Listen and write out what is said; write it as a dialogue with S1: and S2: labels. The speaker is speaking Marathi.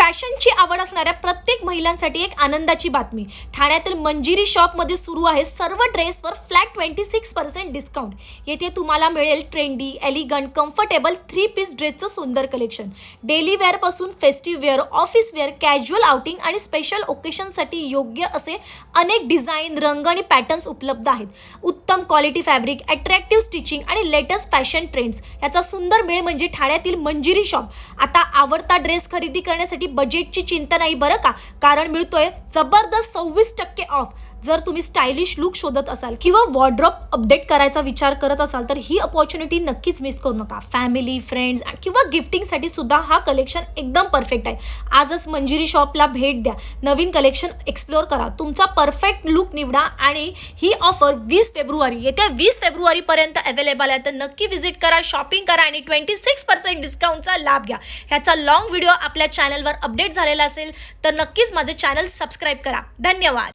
S1: फॅशनची आवड असणाऱ्या प्रत्येक महिलांसाठी एक आनंदाची बातमी. ठाण्यातील मंजिरी शॉपमध्ये सुरू आहे सर्व ड्रेसवर फ्लॅट 26% डिस्काउंट. येथे तुम्हाला मिळेल ट्रेंडी, एलिगंट, कम्फर्टेबल 3 पीस ड्रेसचं सुंदर कलेक्शन. डेली वेअरपासून festive wear, office wear, casual outing आणि स्पेशल ओकेशनसाठी योग्य असे अनेक डिझाईन, रंग आणि पॅटर्न्स उपलब्ध आहेत. उत्तम क्वालिटी फॅब्रिक, अट्रॅक्टिव्ह स्टिचिंग आणि लेटेस्ट फॅशन ट्रेंड्स याचा सुंदर मेळ म्हणजे ठाण्यातील मंजिरी शॉप. आता आवडता ड्रेस खरेदी करण्यासाठी बजेटची चिंता नाही बरं का, कारण मिळतोय जबरदस्त 26% ऑफ. जर तुम्ही स्टायलिश लुक शोधत असाल किंवा वॉर्डरोब अपडेट करायचा विचार करत असाल तर ही अपॉर्च्युनिटी नक्कीच मिस करू नका. फॅमिली, फ्रेंड्स किंवा गिफ्टिंगसाठी सुद्धा हा कलेक्शन एकदम परफेक्ट आहे. आजच मंजिरी शॉपला भेट द्या, नवीन कलेक्शन एक्सप्लोअर करा, तुमचा परफेक्ट लुक निवडा. आणि ही ऑफर 20 फेब्रुवारी येत्या 20 फेब्रुवारीपर्यंत अवेलेबल आहे. तर नक्की व्हिजिट करा, शॉपिंग करा आणि 26% डिस्काउंटचा लाभ घ्या. ह्याचा लॉंग व्हिडिओ आपल्या चॅनलवर अपडेट झालेला असेल तर नक्कीच माझे चॅनल सबस्क्राईब करा. धन्यवाद.